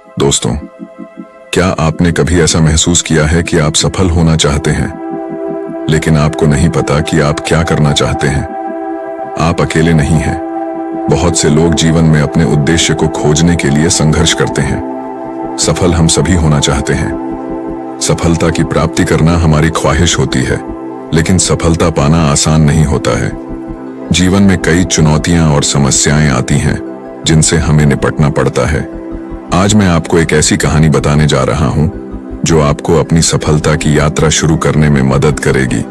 दोस्तों, क्या आपने कभी ऐसा महसूस किया है कि आप सफल होना चाहते हैं लेकिन आपको नहीं पता कि आप क्या करना चाहते हैं? आप अकेले नहीं हैं। बहुत से लोग जीवन में अपने उद्देश्य को खोजने के लिए संघर्ष करते हैं। सफल हम सभी होना चाहते हैं। सफलता की प्राप्ति करना हमारी ख्वाहिश होती है, लेकिन सफलता पाना आसान नहीं होता है। जीवन में कई चुनौतियां और समस्याएं आती हैं जिनसे हमें निपटना पड़ता है। आज मैं आपको एक ऐसी कहानी बताने जा रहा हूं जो आपको अपनी सफलता की यात्रा शुरू करने में मदद करेगी।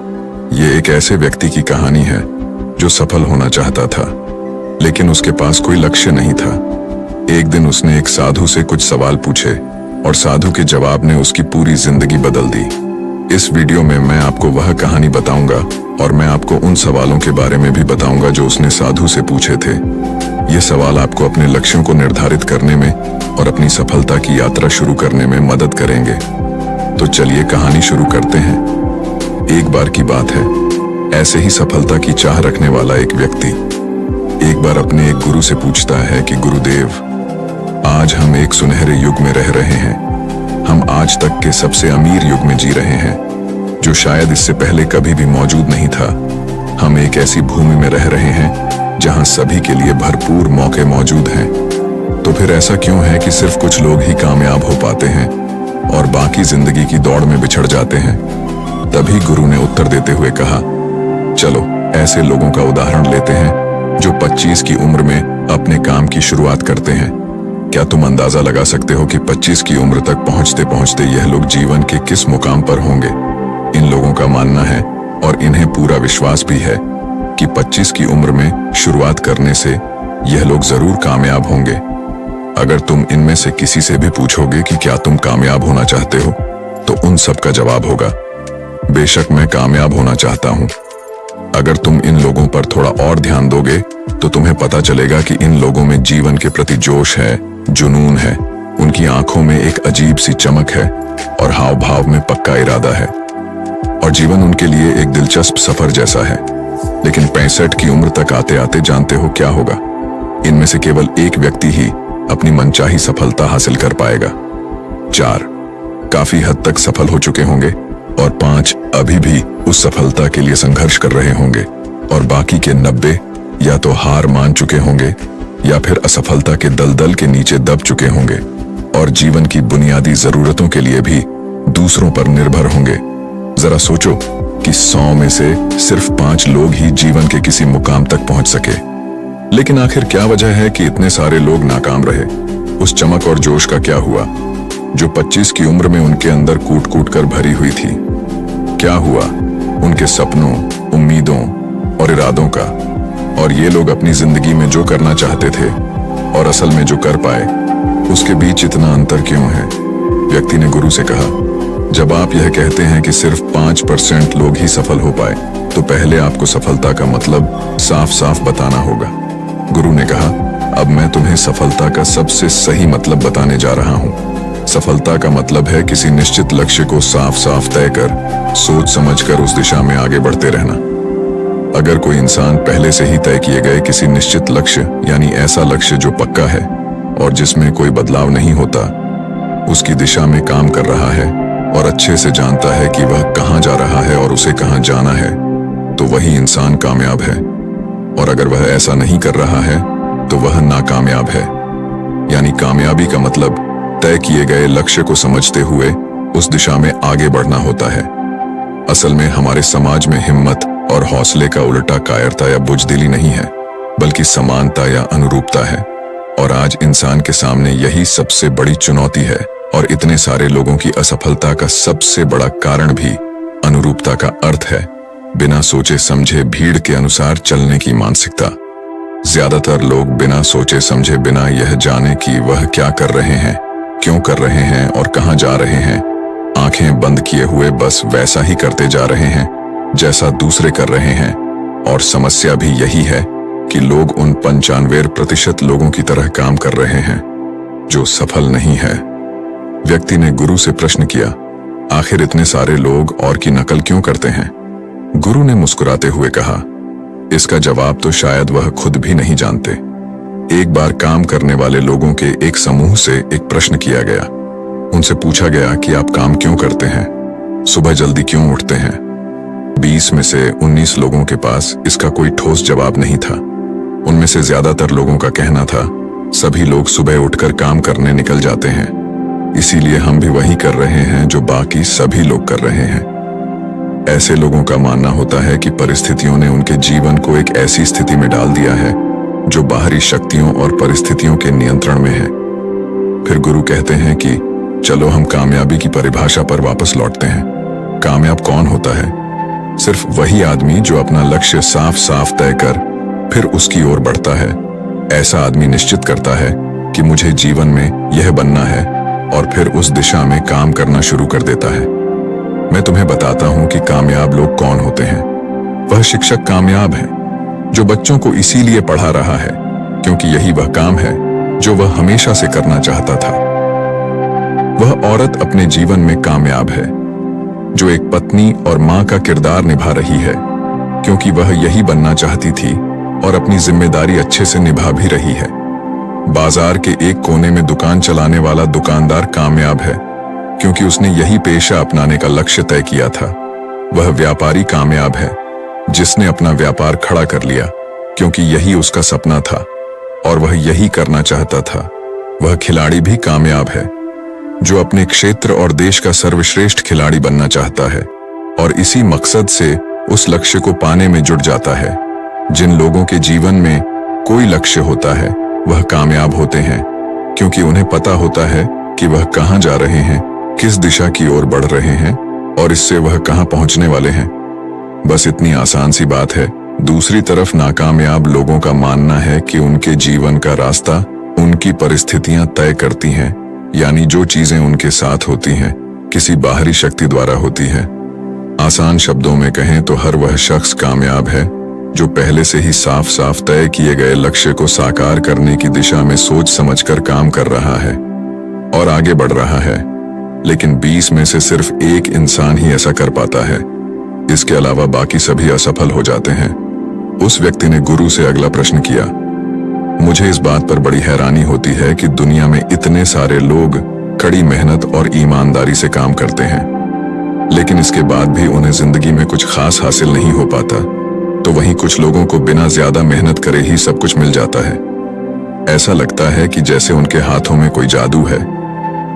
ये एक ऐसे व्यक्ति की कहानी है जो सफल होना चाहता था, लेकिन उसके पास कोई लक्ष्य नहीं था। एक दिन उसने एक साधु से कुछ सवाल पूछे और साधु के जवाब ने उसकी पूरी जिंदगी बदल दी। इस वीडियो में मैं आपको वह कहानी बताऊंगा और मैं आपको उन सवालों के बारे में भी बताऊंगा जो उसने साधु से पूछे थे। ये सवाल आपको अपने लक्ष्यों को निर्धारित करने में और अपनी सफलता की यात्रा शुरू करने में मदद करेंगे। तो चलिए कहानी शुरू करते हैं। एक बार की बात है, ऐसे ही सफलता की चाह रखने वाला एक व्यक्ति एक बार अपने एक गुरु से पूछता है कि गुरुदेव, आज हम एक सुनहरे युग में रह रहे हैं। हम आज तक के सबसे अमीर युग में जी रहे हैं, जो शायद इससे पहले कभी भी मौजूद नहीं था। हम एक ऐसी भूमि में रह रहे हैं जहां सभी के लिए भरपूर मौके मौजूद हैं। तो फिर ऐसा क्यों है कि सिर्फ कुछ लोग ही कामयाब हो पाते हैं और बाकी जिंदगी की दौड़ में बिछड़ जाते हैं? तभी गुरु ने उत्तर देते हुए कहा, चलो ऐसे लोगों का उदाहरण लेते हैं जो 25 की उम्र में अपने काम की शुरुआत करते हैं। क्या तुम अंदाजा लगा सकते हो कि 25 की उम्र तक पहुंचते पहुंचते यह लोग जीवन के किस मुकाम पर होंगे? इन लोगों का मानना है और इन्हें पूरा विश्वास भी है कि 25 की उम्र में शुरुआत करने से यह लोग जरूर कामयाब होंगे। अगर तुम इनमें से किसी से भी पूछोगे कि क्या तुम कामयाब होना चाहते हो, तो उन सब का जवाब होगा, बेशक मैं कामयाब होना चाहता हूं। अगर तुम इन लोगों पर थोड़ा और ध्यान दोगे तो तुम्हें पता चलेगा कि इन लोगों में जीवन के प्रति जोश है, जुनून है। उनकी आंखों में एक अजीब सी चमक है और हाव भाव में पक्का इरादा है, और जीवन उनके लिए एक दिलचस्प सफर जैसा है। लेकिन 65 की उम्र तक आते आते जानते हो क्या होगा? इनमें से केवल एक व्यक्ति ही अपनी मनचाही सफलता हासिल कर पाएगा। 4 काफी हद तक सफल हो चुके होंगे और 5 अभी भी उस सफलता के लिए संघर्ष कर रहे होंगे, और बाकी के 90 या तो हार मान चुके होंगे या फिर असफलता के दलदल के नीचे दब चुके होंगे और जीवन की बुनियादी जरूरतों के लिए भी दूसरों पर निर्भर होंगे। जरा सोचो कि 100 में से सिर्फ 5 लोग ही जीवन के किसी मुकाम तक पहुंच सके। लेकिन आखिर क्या वजह है कि इतने सारे लोग नाकाम रहे? उस चमक और जोश का क्या हुआ जो 25 की उम्र में उनके अंदर कूट कूट कर भरी हुई थी? क्या हुआ उनके सपनों, उम्मीदों और इरादों का? और ये लोग अपनी जिंदगी में जो करना चाहते थे और असल में जो कर पाए, उसके बीच इतना अंतर क्यों है? व्यक्ति ने गुरु से कहा, जब आप यह कहते हैं कि सिर्फ 5% लोग ही सफल हो पाए, तो पहले आपको सफलता का मतलब साफ साफ बताना होगा। गुरु ने कहा, अब मैं तुम्हें सफलता का सबसे सही मतलब बताने जा रहा हूं। सफलता का मतलब है किसी निश्चित लक्ष्य को साफ साफ तय कर, सोच समझकर उस दिशा में आगे बढ़ते रहना। अगर कोई इंसान पहले से ही तय किए गए किसी निश्चित लक्ष्य, यानी ऐसा लक्ष्य जो पक्का है और जिसमें कोई बदलाव नहीं होता, उसकी दिशा में काम कर रहा है और अच्छे से जानता है कि वह कहां जा रहा है और उसे कहां जाना है, तो वही इंसान कामयाब है। और अगर वह ऐसा नहीं कर रहा है तो वह नाकामयाब है। यानी कामयाबी का मतलब तय किए गए लक्ष्य को समझते हुए उस दिशा में आगे बढ़ना होता है। असल में हमारे समाज में हिम्मत और हौसले का उल्टा कायरता या बुजदिली नहीं है, बल्कि समानता या अनुरूपता है। और आज इंसान के सामने यही सबसे बड़ी चुनौती है, और इतने सारे लोगों की असफलता का सबसे बड़ा कारण भी अनुरूपता का अर्थ है। बिना सोचे समझे भीड़ के अनुसार चलने की मानसिकता। ज्यादातर लोग बिना सोचे समझे, बिना यह जाने कि वह क्या कर रहे हैं, क्यों कर रहे हैं और कहां जा रहे हैं, आंखें बंद किए हुए बस वैसा ही करते जा रहे हैं जैसा दूसरे कर रहे हैं। और समस्या भी यही है कि लोग उन 95% लोगों की तरह काम कर रहे हैं जो सफल नहीं है। व्यक्ति ने गुरु से प्रश्न किया, आखिर इतने सारे लोग और की नकल क्यों करते हैं? गुरु ने मुस्कुराते हुए कहा, इसका जवाब तो शायद वह खुद भी नहीं जानते। एक बार काम करने वाले लोगों के एक समूह से एक प्रश्न किया गया। उनसे पूछा गया कि आप काम क्यों करते हैं, सुबह जल्दी क्यों उठते हैं। 20 में से 19 लोगों के पास इसका कोई ठोस जवाब नहीं था। उनमें से ज्यादातर लोगों का कहना था, सभी लोग सुबह उठकर काम करने निकल जाते हैं, इसीलिए हम भी वही कर रहे हैं जो बाकी सभी लोग कर रहे हैं। ऐसे लोगों का मानना होता है कि परिस्थितियों ने उनके जीवन को एक ऐसी स्थिति में डाल दिया है जो बाहरी शक्तियों और परिस्थितियों के नियंत्रण में है। फिर गुरु कहते हैं कि चलो हम कामयाबी की परिभाषा पर वापस लौटते हैं। कामयाब कौन होता है? सिर्फ वही आदमी जो अपना लक्ष्य साफ साफ तय कर फिर उसकी ओर बढ़ता है। ऐसा आदमी निश्चित करता है कि मुझे जीवन में यह बनना है और फिर उस दिशा में काम करना शुरू कर देता है। मैं तुम्हें बताता हूं कि कामयाब लोग कौन होते हैं। वह शिक्षक कामयाब है जो बच्चों को इसीलिए पढ़ा रहा है क्योंकि यही वह काम है जो वह हमेशा से करना चाहता था। वह औरत अपने जीवन में कामयाब है जो एक पत्नी और मां का किरदार निभा रही है क्योंकि वह यही बनना चाहती थी और अपनी जिम्मेदारी अच्छे से निभा भी रही है। बाजार के एक कोने में दुकान चलाने वाला दुकानदार कामयाब है क्योंकि उसने यही पेशा अपनाने का लक्ष्य तय किया था। वह व्यापारी कामयाब है जिसने अपना व्यापार खड़ा कर लिया क्योंकि यही उसका सपना था और वह यही करना चाहता था। वह खिलाड़ी भी कामयाब है जो अपने क्षेत्र और देश का सर्वश्रेष्ठ खिलाड़ी बनना चाहता है और इसी मकसद से उस लक्ष्य को पाने में जुट जाता है। जिन लोगों के जीवन में कोई लक्ष्य होता है वह कामयाब होते हैं क्योंकि उन्हें पता होता है कि वह कहां जा रहे हैं, किस दिशा की ओर बढ़ रहे हैं और इससे वह कहां पहुंचने वाले हैं। बस इतनी आसान सी बात है। दूसरी तरफ नाकामयाब लोगों का मानना है कि उनके जीवन का रास्ता उनकी परिस्थितियां तय करती हैं, यानी जो चीजें उनके साथ होती हैं किसी बाहरी शक्ति द्वारा होती हैं। आसान शब्दों में कहें तो हर वह शख्स कामयाब है जो पहले से ही साफ साफ तय किए गए लक्ष्य को साकार करने की दिशा में सोच समझकर काम कर रहा है और आगे बढ़ रहा है। लेकिन 20 में से सिर्फ एक इंसान ही ऐसा कर पाता है, इसके अलावा बाकी सभी असफल हो जाते हैं। उस व्यक्ति ने गुरु से अगला प्रश्न किया, मुझे इस बात पर बड़ी हैरानी होती है कि दुनिया में इतने सारे लोग कड़ी मेहनत और ईमानदारी से काम करते हैं लेकिन इसके बाद भी उन्हें जिंदगी में कुछ खास हासिल नहीं हो पाता, तो वहीं कुछ लोगों को बिना ज्यादा मेहनत करे ही सब कुछ मिल जाता है। ऐसा लगता है कि जैसे उनके हाथों में कोई जादू है।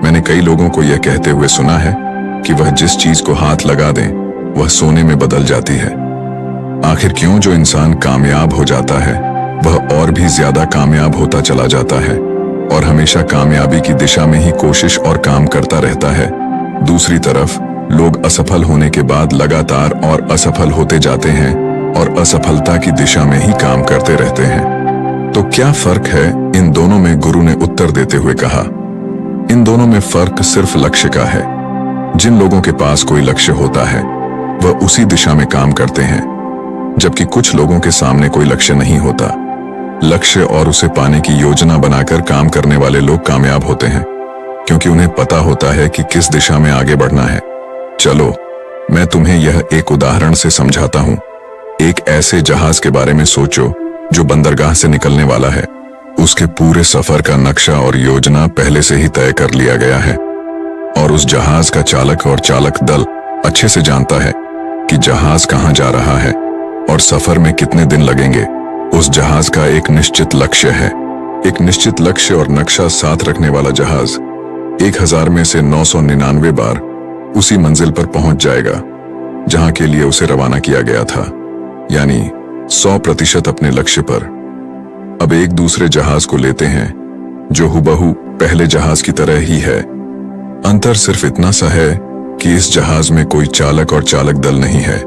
मैंने कई लोगों को यह कहते हुए सुना है कि वह जिस चीज को हाथ लगा दें वह सोने में बदल जाती है। आखिर क्यों जो इंसान कामयाब हो जाता है वह और भी ज्यादा कामयाब होता चला जाता है और हमेशा कामयाबी की दिशा में ही कोशिश और काम करता रहता है। दूसरी तरफ लोग असफल होने के बाद लगातार और असफल होते जाते हैं और असफलता की दिशा में ही काम करते रहते हैं। तो क्या फर्क है इन दोनों में? गुरु ने उत्तर देते हुए कहा, इन दोनों में फर्क सिर्फ लक्ष्य का है। जिन लोगों के पास कोई लक्ष्य होता है वह उसी दिशा में काम करते हैं, जबकि कुछ लोगों के सामने कोई लक्ष्य नहीं होता। लक्ष्य और उसे पाने की योजना बनाकर काम करने वाले लोग कामयाब होते हैं क्योंकि उन्हें पता होता है कि किस दिशा में आगे बढ़ना है। चलो मैं तुम्हें यह एक उदाहरण से समझाता हूं। एक ऐसे जहाज के बारे में सोचो जो बंदरगाह से निकलने वाला है। उसके पूरे सफर का नक्शा और योजना पहले से ही तय कर लिया गया है और उस जहाज का चालक और चालक दल अच्छे से जानता है कि जहाज कहां जा रहा है और सफर में कितने दिन लगेंगे। उस जहाज का एक निश्चित लक्ष्य है। एक निश्चित लक्ष्य और नक्शा साथ रखने वाला जहाज 1000 में से 999 बार उसी मंजिल पर पहुंच जाएगा जहां के लिए उसे रवाना किया गया था, यानी 100% अपने लक्ष्य पर। अब एक दूसरे जहाज को लेते हैं जो हुबहू पहले जहाज की तरह ही है। अंतर सिर्फ इतना सा है कि इस जहाज में कोई चालक और चालक दल नहीं है,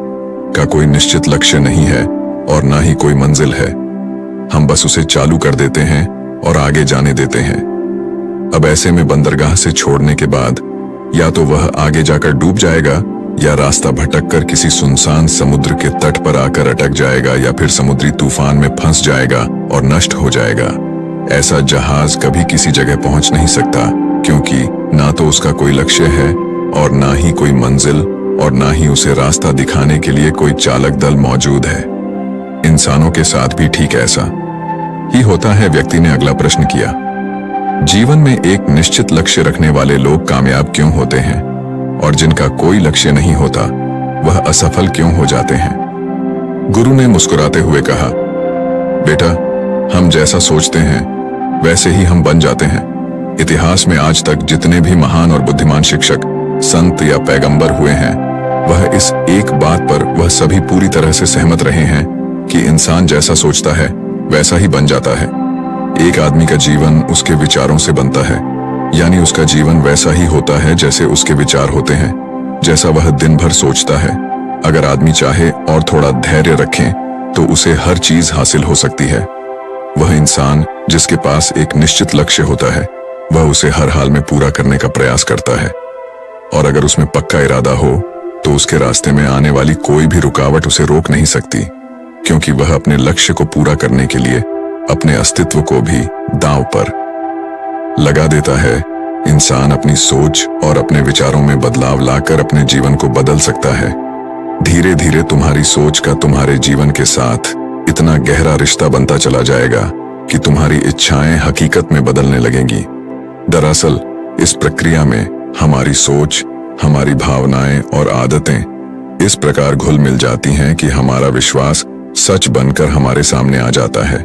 का कोई निश्चित लक्ष्य नहीं है और ना ही कोई मंजिल है। हम बस उसे चालू कर देते हैं और आगे जाने देते हैं। अब ऐसे में बंदरगाह से छोड़ने के बाद या तो वह आगे जाकर डूब जाएगा या रास्ता भटककर किसी सुनसान समुद्र के तट पर आकर अटक जाएगा या फिर समुद्री तूफान में फंस जाएगा और नष्ट हो जाएगा। ऐसा जहाज कभी किसी जगह पहुंच नहीं सकता क्योंकि ना तो उसका कोई लक्ष्य है और ना ही कोई मंजिल और ना ही उसे रास्ता दिखाने के लिए कोई चालक दल मौजूद है। इंसानों के साथ भी ठीक ऐसा। ही होता है, व्यक्ति ने अगला प्रश्न किया। जीवन में एक निश्चित लक्ष्य रखने वाले लोग कामयाब क्यों होते हैं और जिनका कोई लक्ष्य नहीं होता वह असफल क्यों हो जाते हैं? गुरु ने मुस्कुराते हुए कहा, बेटा, हम जैसा सोचते हैं वैसे ही हम बन जाते हैं। इतिहास में आज तक जितने भी महान और बुद्धिमान शिक्षक, संत या पैगंबर हुए हैं, वह इस एक बात पर वह सभी पूरी तरह से सहमत रहे हैं कि इंसान जैसा सोचता है वैसा ही बन जाता है। एक आदमी का जीवन उसके विचारों से बनता है, यानी उसका जीवन वैसा ही होता है जैसे उसके विचार होते हैं, जैसा वह दिन भर सोचता है। अगर आदमी चाहे और थोड़ा धैर्य रखें तो उसे हर चीज हासिल हो सकती है। वह इंसान जिसके पास एक निश्चित लक्ष्य होता है वह उसे हर हाल में पूरा करने का प्रयास करता है, और अगर उसमें पक्का इरादा हो तो उसके रास्ते में आने वाली कोई भी रुकावट उसे रोक नहीं सकती, क्योंकि वह अपने लक्ष्य को पूरा करने के लिए अपने अस्तित्व को भी दांव पर लगा देता है। इंसान अपनी सोच और अपने विचारों में बदलाव लाकर अपने जीवन को बदल सकता है। धीरे धीरे तुम्हारी सोच का तुम्हारे जीवन के साथ इतना गहरा रिश्ता बनता चला जाएगा कि तुम्हारी इच्छाएं हकीकत में बदलने लगेंगी। दरअसल इस प्रक्रिया में हमारी सोच, हमारी भावनाएं और आदतें इस प्रकार घुल मिल जाती हैं कि हमारा विश्वास सच बनकर हमारे सामने आ जाता है।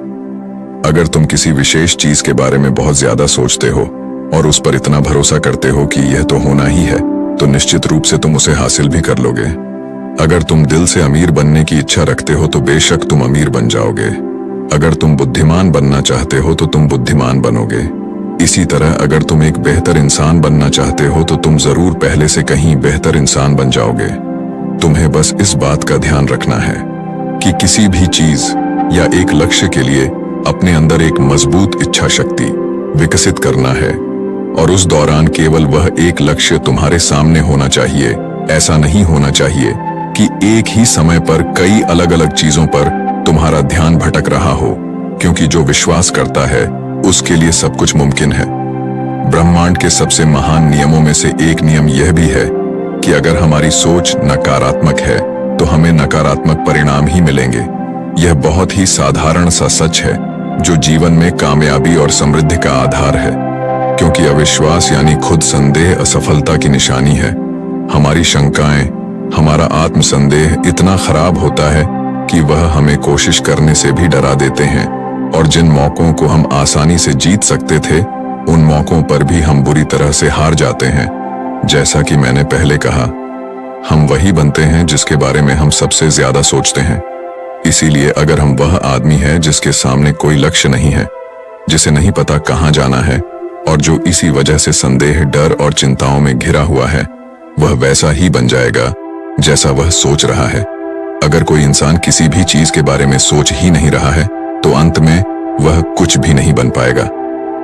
अगर तुम किसी विशेष चीज के बारे में बहुत ज्यादा सोचते हो और उस पर इतना भरोसा करते हो कि यह तो होना ही है, तो निश्चित रूप से तुम उसे हासिल भी कर लोगे। अगर तुम दिल से अमीर बनने की इच्छा रखते हो तो बेशक तुम अमीर बन जाओगे। अगर तुम बुद्धिमान बनना चाहते हो तो तुम बुद्धिमान बनोगे। इसी तरह अगर तुम एक बेहतर इंसान बनना चाहते हो तो तुम जरूर पहले से कहीं बेहतर इंसान बन जाओगे। तुम्हें बस इस बात का ध्यान रखना है कि किसी भी चीज या एक लक्ष्य के लिए अपने अंदर एक मजबूत इच्छा शक्ति विकसित करना है, और उस दौरान केवल वह एक लक्ष्य तुम्हारे सामने होना चाहिए। ऐसा नहीं होना चाहिए कि एक ही समय पर कई अलग अलग चीजों पर तुम्हारा ध्यान भटक रहा हो, क्योंकि जो विश्वास करता है उसके लिए सब कुछ मुमकिन है। ब्रह्मांड के सबसे महान नियमों में से एक नियम यह भी है कि अगर हमारी सोच नकारात्मक है तो हमें नकारात्मक परिणाम ही मिलेंगे। यह बहुत ही साधारण सा सच है जो जीवन में कामयाबी और समृद्धि का आधार है, क्योंकि अविश्वास यानी खुद संदेह असफलता की निशानी है। हमारी शंकाएं, हमारा आत्मसंदेह इतना खराब होता है कि वह हमें कोशिश करने से भी डरा देते हैं, और जिन मौकों को हम आसानी से जीत सकते थे उन मौकों पर भी हम बुरी तरह से हार जाते हैं। जैसा कि मैंने पहले कहा, हम वही बनते हैं जिसके बारे में हम सबसे ज्यादा सोचते हैं। इसीलिए अगर हम वह आदमी है जिसके सामने कोई लक्ष्य नहीं है, जिसे नहीं पता कहां जाना है और जो इसी वजह से संदेह, डर और चिंताओं में घिरा हुआ है, वह वैसा ही बन जाएगा जैसा वह सोच रहा है। अगर कोई इंसान किसी भी चीज के बारे में सोच ही नहीं रहा है तो अंत में वह कुछ भी नहीं बन पाएगा,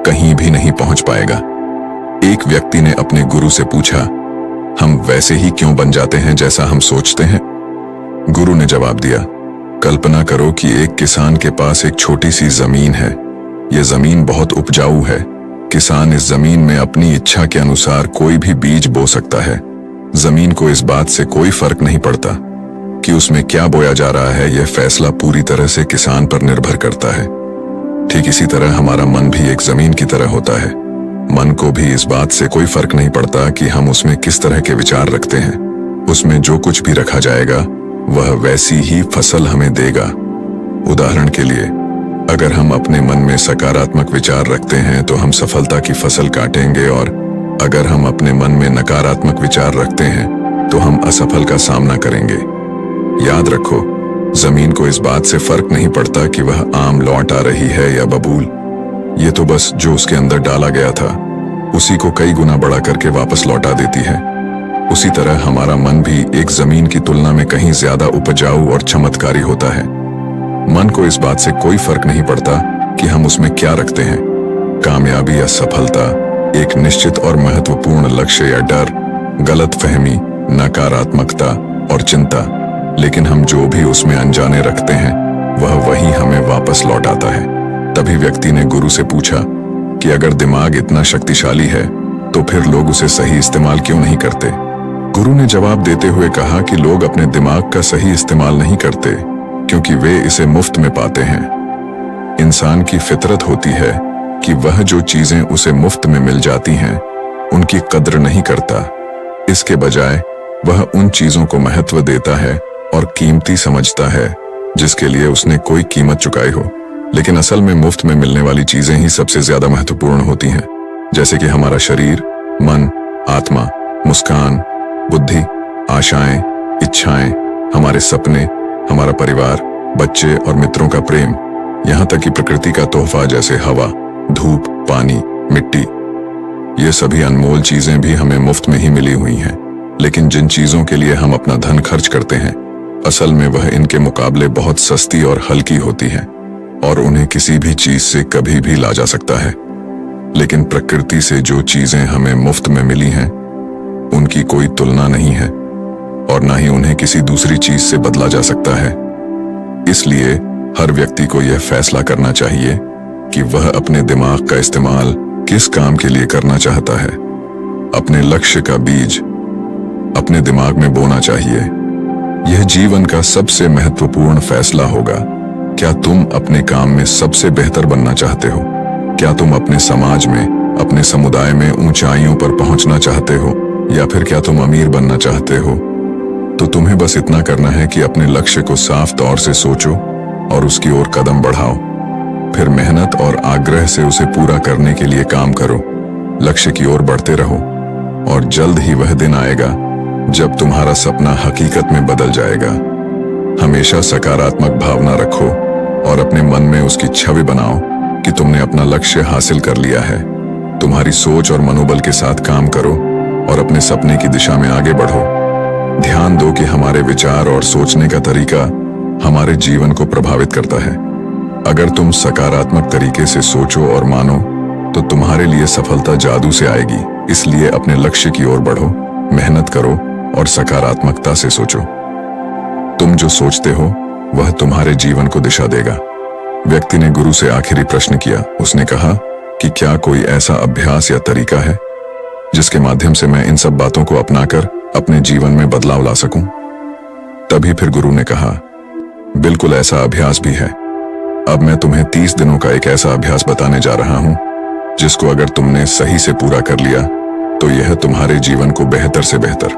कहीं भी नहीं पहुंच पाएगा। एक व्यक्ति ने अपने गुरु से पूछा, हम वैसे ही क्यों बन जाते हैं जैसा हम सोचते हैं? गुरु ने जवाब दिया, कल्पना करो कि एक किसान के पास एक छोटी सी जमीन है। यह जमीन बहुत उपजाऊ है। किसान इस जमीन में अपनी इच्छा के अनुसार कोई भी बीज बो सकता है। जमीन को इस बात से कोई फर्क नहीं पड़ता कि उसमें क्या बोया जा रहा है। यह फैसला पूरी तरह से किसान पर निर्भर करता है। ठीक इसी तरह हमारा मन भी एक जमीन की तरह होता है। मन को भी इस बात से कोई फर्क नहीं पड़ता कि हम उसमें किस तरह के विचार रखते हैं। उसमें जो कुछ भी रखा जाएगा वह वैसी ही फसल हमें देगा। उदाहरण के लिए, अगर हम अपने मन में सकारात्मक विचार रखते हैं तो हम सफलता की फसल काटेंगे, और अगर हम अपने मन में नकारात्मक विचार रखते हैं तो हम असफल का सामना करेंगे। याद रखो, जमीन को इस बात से फर्क नहीं पड़ता कि वह आम लौट आ रही है या बबूल। ये तो बस जो उसके अंदर डाला गया था उसी को कई गुना बड़ा करके वापस लौटा देती है। उसी तरह हमारा मन भी एक जमीन की तुलना में कहीं ज्यादा उपजाऊ और चमत्कारी होता है। मन को इस बात से कोई फर्क नहीं पड़ता कि हम उसमें क्या रखते हैं, कामयाबी या सफलता, एक निश्चित और महत्वपूर्ण लक्ष्य या डर, गलतफहमी, नकारात्मकता और चिंता। लेकिन हम जो भी उसमें अनजाने रखते हैं वह वही हमें वापस लौटाता है। तभी व्यक्ति ने गुरु से पूछा कि अगर दिमाग इतना शक्तिशाली है तो फिर लोग उसे सही इस्तेमाल क्यों नहीं करते? गुरु ने जवाब देते हुए कहा कि लोग अपने दिमाग का सही इस्तेमाल नहीं करते क्योंकि वे इसे मुफ्त में पाते हैं। इंसान की फितरत होती है कि वह जो चीजें उसे मुफ्त में मिल जाती हैं उनकी कद्र नहीं करता। इसके बजाय वह उन चीजों को महत्व देता है और कीमती समझता है जिसके लिए उसने कोई कीमत चुकाई हो। लेकिन असल में मुफ्त में मिलने वाली चीजें ही सबसे ज्यादा महत्वपूर्ण होती हैं, जैसे कि हमारा शरीर, मन, आत्मा, मुस्कान, बुद्धि, आशाएं, इच्छाएं, हमारे सपने, हमारा परिवार, बच्चे और मित्रों का प्रेम, यहाँ तक कि प्रकृति का तोहफा जैसे हवा, धूप, पानी, मिट्टी। ये सभी अनमोल चीजें भी हमें मुफ्त में ही मिली हुई हैं। लेकिन जिन चीजों के लिए हम अपना धन खर्च करते हैं, असल में वह इनके मुकाबले बहुत सस्ती और हल्की होती हैं और उन्हें किसी भी चीज से कभी भी ला जा सकता है। लेकिन प्रकृति से जो चीजें हमें मुफ्त में मिली हैं, उनकी कोई तुलना नहीं है और ना ही उन्हें किसी दूसरी चीज से बदला जा सकता है। इसलिए हर व्यक्ति को यह फैसला करना चाहिए कि वह अपने दिमाग का इस्तेमाल किस काम के लिए करना चाहता है। अपने लक्ष्य का बीज अपने दिमाग में बोना चाहिए। यह जीवन का सबसे महत्वपूर्ण फैसला होगा। क्या तुम अपने काम में सबसे बेहतर बनना चाहते हो? क्या तुम अपने समाज में, अपने समुदाय में ऊंचाइयों पर पहुंचना चाहते हो, या फिर क्या तुम अमीर बनना चाहते हो? तो तुम्हें बस इतना करना है कि अपने लक्ष्य को साफ तौर से सोचो और उसकी ओर कदम बढ़ाओ। फिर मेहनत और आग्रह से उसे पूरा करने के लिए काम करो। लक्ष्य की ओर बढ़ते रहो और जल्द ही वह दिन आएगा जब तुम्हारा सपना हकीकत में बदल जाएगा। हमेशा सकारात्मक भावना रखो और अपने मन में उसकी छवि बनाओ कि तुमने अपना लक्ष्य हासिल कर लिया है। तुम्हारी सोच और मनोबल के साथ काम करो और अपने सपने की दिशा में आगे बढ़ो। ध्यान दो कि हमारे विचार और सोचने का तरीका हमारे जीवन को प्रभावित करता है। अगर तुम सकारात्मक तरीके से सोचो और मानो तो तुम्हारे लिए सफलता जादू से आएगी। इसलिए अपने लक्ष्य की ओर बढ़ो, मेहनत करो और सकारात्मकता से सोचो। तुम जो सोचते हो वह तुम्हारे जीवन को दिशा देगा। व्यक्ति ने गुरु से आखिरी प्रश्न किया। उसने कहा कि क्या कोई ऐसा अभ्यास या तरीका है जिसके माध्यम से मैं इन सब बातों को अपनाकर अपने जीवन में बदलाव ला सकूं? तभी फिर गुरु ने कहा, बिल्कुल ऐसा अभ्यास भी है। अब मैं तुम्हें 30 दिनों का एक ऐसा अभ्यास बताने जा रहा हूं जिसको अगर तुमने सही से पूरा कर लिया तो यह तुम्हारे जीवन को बेहतर से बेहतर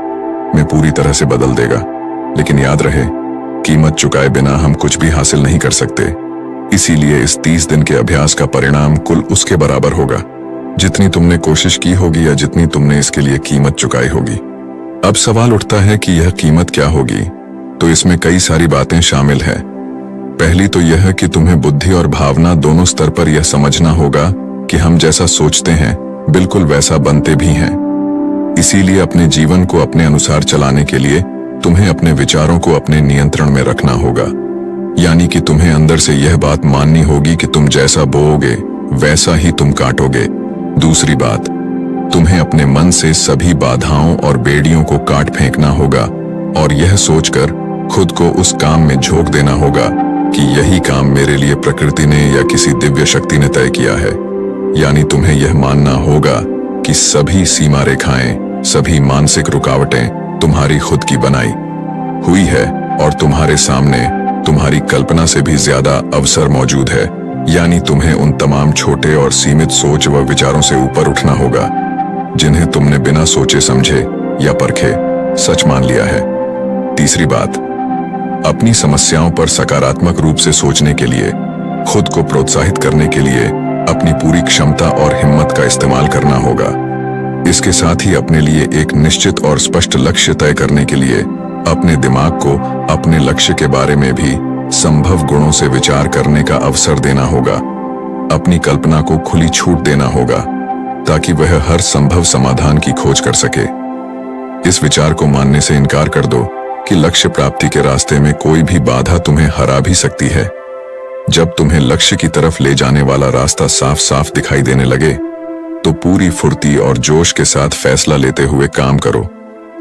में पूरी तरह से बदल देगा। लेकिन याद रहे, कीमत चुकाए बिना हम कुछ भी हासिल नहीं कर सकते। इसीलिए इस 30 दिन के अभ्यास का परिणाम कुल उसके बराबर होगा जितनी तुमने कोशिश की होगी या जितनी तुमने इसके लिए कीमत चुकाई होगी। अब सवाल उठता है कि यह कीमत क्या होगी? तो इसमें कई सारी बातें शामिल है। पहली तो यह कि तुम्हें बुद्धि और भावना दोनों स्तर पर यह समझना होगा कि हम जैसा सोचते हैं बिल्कुल वैसा बनते भी हैं। इसीलिए अपने जीवन को अपने अनुसार चलाने के लिए तुम्हें अपने विचारों को अपने नियंत्रण में रखना होगा। यानी कि तुम्हें अंदर से यह बात माननी होगी कि तुम जैसा बोओगे वैसा ही तुम काटोगे। दूसरी बात, तुम्हें अपने मन से सभी बाधाओं और बेड़ियों को काट फेंकना होगा और यह सोचकर खुद को उस काम में झोंक देना होगा कि यही काम मेरे लिए प्रकृति ने या किसी दिव्य शक्ति ने तय किया है। यानी तुम्हें यह मानना होगा कि सभी सीमा रेखाएं, सभी मानसिक रुकावटें तुम्हारी खुद की बनाई हुई है और तुम्हारे सामने तुम्हारी कल्पना से भी ज्यादा अवसर मौजूद है। यानी तुम्हें उन तमाम छोटे और सीमित सोच व विचारों से ऊपर उठना होगा जिन्हें तुमने बिना सोचे समझे या परखे सच मान लिया है। तीसरी बात, अपनी समस्याओं पर सकारात्मक रूप से सोचने के लिए, खुद को प्रोत्साहित करने के लिए अपनी पूरी क्षमता और हिम्मत का इस्तेमाल करना होगा। इसके साथ ही अपने लिए एक निश्चित और स्पष्ट लक्ष्य तय करने के लिए अपने दिमाग को अपने लक्ष्य के बारे में भी संभव गुणों से विचार करने का अवसर देना होगा। अपनी कल्पना को खुली छूट देना होगा ताकि वह हर संभव समाधान की खोज कर सके। इस विचार को मानने से इनकार कर दो कि लक्ष्य प्राप्ति के रास्ते में कोई भी बाधा तुम्हें हरा भी सकती है। जब तुम्हें लक्ष्य की तरफ ले जाने वाला रास्ता साफ साफ दिखाई देने लगे तो पूरी फुर्ती और जोश के साथ फैसला लेते हुए काम करो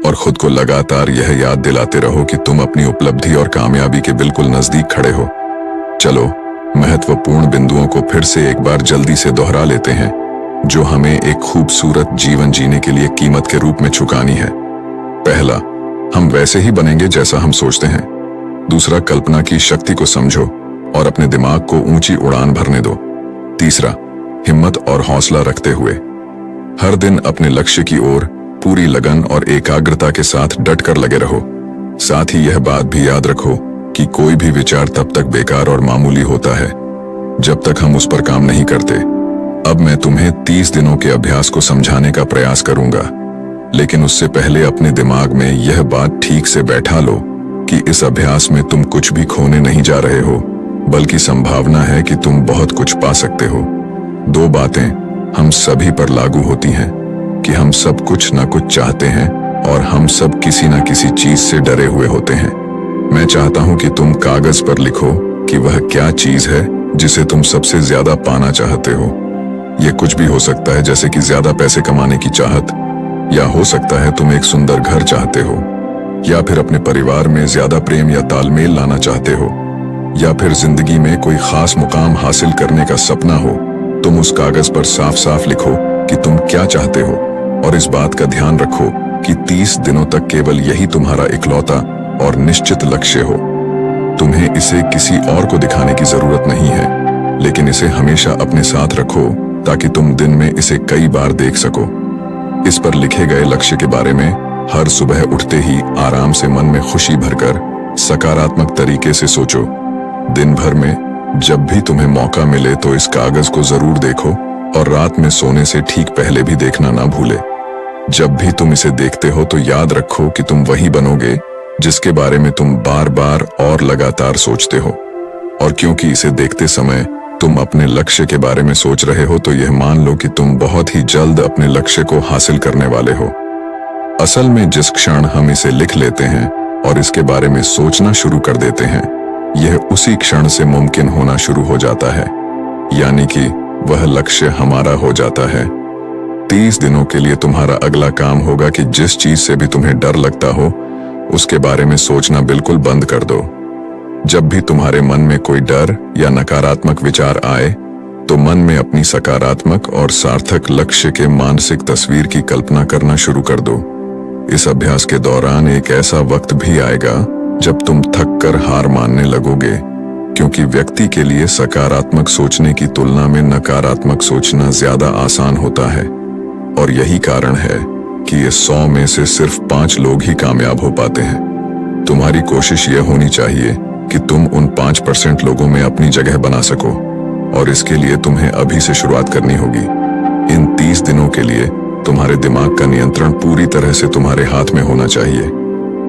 और खुद को लगातार यह याद दिलाते रहो कि तुम अपनी उपलब्धि और कामयाबी के बिल्कुल नजदीक खड़े हो। चलो महत्वपूर्ण बिंदुओं को फिर से एक बार जल्दी से दोहरा लेते हैं जो हमें एक खूबसूरत जीवन जीने के लिए कीमत के रूप में चुकानी है। पहला, हम वैसे ही बनेंगे जैसा हम सोचते हैं। दूसरा, कल्पना की शक्ति को समझो और अपने दिमाग को ऊंची उड़ान भरने दो। तीसरा, हिम्मत और हौसला रखते हुए हर दिन अपने लक्ष्य की ओर पूरी लगन और एकाग्रता के साथ डट कर लगे रहो। साथ ही यह बात भी याद रखो कि कोई भी विचार तब तक बेकार और मामूली होता है जब तक हम उस पर काम नहीं करते। अब मैं तुम्हें 30 दिनों के अभ्यास को समझाने का प्रयास करूंगा, लेकिन उससे पहले अपने दिमाग में यह बात ठीक से बैठा लो कि इस अभ्यास में तुम कुछ भी खोने नहीं जा रहे हो, बल्कि संभावना है कि तुम बहुत कुछ पा सकते हो। 2 बातें हम सभी पर लागू होती हैं कि हम सब कुछ ना कुछ चाहते हैं और हम सब किसी ना किसी चीज से डरे हुए होते हैं। मैं चाहता हूं कि तुम कागज पर लिखो कि वह क्या चीज है जिसे तुम सबसे ज्यादा पाना चाहते हो। यह कुछ भी हो सकता है, जैसे कि ज्यादा पैसे कमाने की चाहत, या हो सकता है तुम एक सुंदर घर चाहते हो, या फिर अपने परिवार में ज्यादा प्रेम या तालमेल लाना चाहते हो, या फिर जिंदगी में कोई खास मुकाम हासिल करने का सपना हो। तुम उस कागज पर साफ साफ लिखो कि तुम क्या चाहते हो और इस बात का ध्यान रखो कि 30 दिनों तक केवल यही तुम्हारा इकलौता और निश्चित लक्ष्य हो। तुम्हें इसे किसी और को दिखाने की जरूरत नहीं है, लेकिन इसे हमेशा अपने साथ रखो ताकि तुम दिन में इसे कई बार देख सको। इस पर लिखे गए लक्ष्य के बारे में हर सुबह उठते ही आराम से मन में खुशी भरकर सकारात्मक तरीके से सोचो। दिन भर में जब भी तुम्हें मौका मिले तो इस कागज को जरूर देखो और रात में सोने से ठीक पहले भी देखना ना भूले। जब भी तुम इसे देखते हो तो याद रखो कि तुम वही बनोगे जिसके बारे में तुम बार बार और लगातार सोचते हो। और क्योंकि इसे देखते समय तुम अपने लक्ष्य के बारे में सोच रहे हो, तो यह मान लो कि तुम बहुत ही जल्द अपने लक्ष्य को हासिल करने वाले हो। असल में जिस क्षण हम इसे लिख लेते हैं और इसके बारे में सोचना शुरू कर देते हैं, यह उसी क्षण से मुमकिन होना शुरू हो जाता है, यानी कि वह लक्ष्य हमारा हो जाता है। 30 दिनों के लिए तुम्हारा अगला काम होगा कि जिस चीज से भी तुम्हें डर लगता हो उसके बारे में सोचना बिल्कुल बंद कर दो। जब भी तुम्हारे मन में कोई डर या नकारात्मक विचार आए तो मन में अपनी सकारात्मक और सार्थक लक्ष्य के मानसिक तस्वीर की कल्पना करना शुरू कर दो। इस अभ्यास के दौरान एक ऐसा वक्त भी आएगा जब तुम थक कर हार मानने लगोगे, क्योंकि व्यक्ति के लिए सकारात्मक सोचने की तुलना में नकारात्मक सोचना ज्यादा आसान होता है। और यही कारण है कि ये 100 में से सिर्फ 5 लोग ही कामयाब हो पाते हैं। तुम्हारी कोशिश यह होनी चाहिए कि तुम उन 5% लोगों में अपनी जगह बना सको, और इसके लिए तुम्हें अभी से शुरुआत करनी होगी। इन 30 दिनों के लिए तुम्हारे दिमाग का नियंत्रण पूरी तरह से तुम्हारे हाथ में होना चाहिए।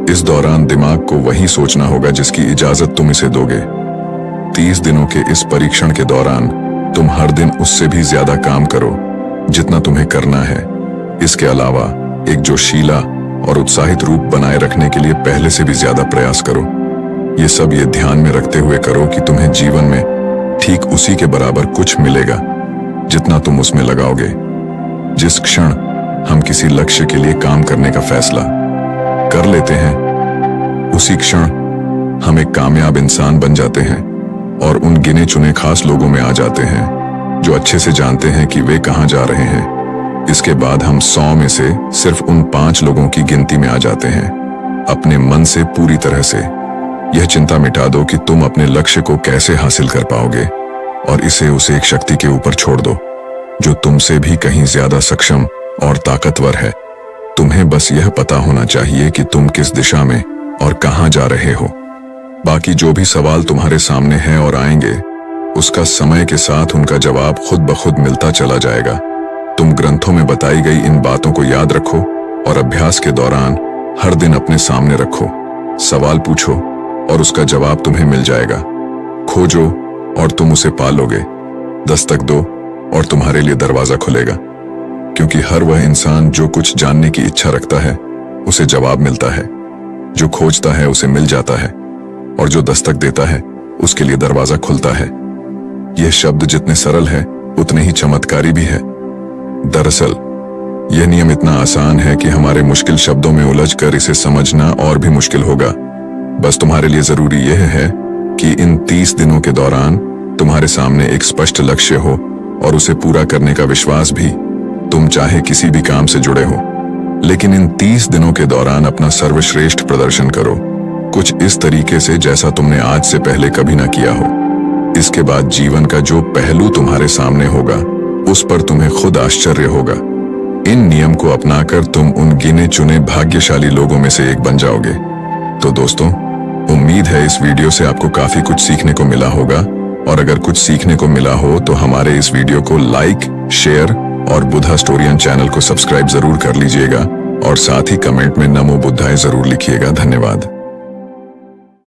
इस दौरान दिमाग को वही सोचना होगा जिसकी इजाजत तुम इसे दोगे। 30 दिनों के इस परीक्षण के दौरान तुम हर दिन उससे भी ज्यादा काम करो जितना तुम्हें करना है। इसके अलावा एक जोशीला और उत्साहित रूप बनाए रखने के लिए पहले से भी ज्यादा प्रयास करो। ये सब ये ध्यान में रखते हुए करो कि तुम्हें जीवन में ठीक उसी के बराबर कुछ मिलेगा जितना तुम उसमें लगाओगे। जिस क्षण हम किसी लक्ष्य के लिए काम करने का फैसला कर लेते हैं, उसी क्षण हम एक कामयाब इंसान बन जाते हैं और उन गिने चुने खास लोगों में आ जाते हैं जो अच्छे से जानते हैं कि वे कहां जा रहे हैं। इसके बाद हम 100 में से सिर्फ उन 5 लोगों की गिनती में आ जाते हैं। अपने मन से पूरी तरह से यह चिंता मिटा दो कि तुम अपने लक्ष्य को कैसे हासिल कर पाओगे, और इसे उसे एक शक्ति के ऊपर छोड़ दो जो तुमसे भी कहीं ज्यादा सक्षम और ताकतवर है। तुम्हें बस यह पता होना चाहिए कि तुम किस दिशा में और कहां जा रहे हो। बाकी जो भी सवाल तुम्हारे सामने हैं और आएंगे, उसका समय के साथ उनका जवाब खुद ब खुद मिलता चला जाएगा। तुम ग्रंथों में बताई गई इन बातों को याद रखो और अभ्यास के दौरान हर दिन अपने सामने रखो। सवाल पूछो और उसका जवाब तुम्हें मिल जाएगा। खोजो और तुम उसे पा लोगे। दस्तक दो और तुम्हारे लिए दरवाजा खुलेगा, क्योंकि हर वह इंसान जो कुछ जानने की इच्छा रखता है उसे जवाब मिलता है, जो खोजता है उसे मिल जाता है, और जो दस्तक देता है उसके लिए दरवाजा खुलता है। यह शब्द जितने सरल है उतने ही चमत्कारी भी है। दरअसल यह नियम इतना आसान है कि हमारे मुश्किल शब्दों में उलझकर इसे समझना और भी मुश्किल होगा। बस तुम्हारे लिए जरूरी यह है कि इन 30 दिनों के दौरान तुम्हारे सामने एक स्पष्ट लक्ष्य हो और उसे पूरा करने का विश्वास भी। तुम चाहे किसी भी काम से जुड़े हो, लेकिन इन 30 दिनों के दौरान अपना सर्वश्रेष्ठ प्रदर्शन करो, कुछ इस तरीके से जैसा तुमने आज से पहले कभी ना किया हो। इसके बाद जीवन का जो पहलू तुम्हारे सामने होगा उस पर तुम्हें खुद आश्चर्य होगा। इन नियम को अपनाकर तुम उन गिने चुने भाग्यशाली लोगों में से एक बन जाओगे। तो दोस्तों, उम्मीद है इस वीडियो से आपको काफी कुछ सीखने को मिला होगा, और अगर कुछ सीखने को मिला हो तो हमारे इस वीडियो को लाइक, शेयर और बुद्धा स्टोरियन चैनल को सब्सक्राइब जरूर कर लीजिएगा, और साथ ही कमेंट में नमो बुद्धाय जरूर लिखिएगा। धन्यवाद।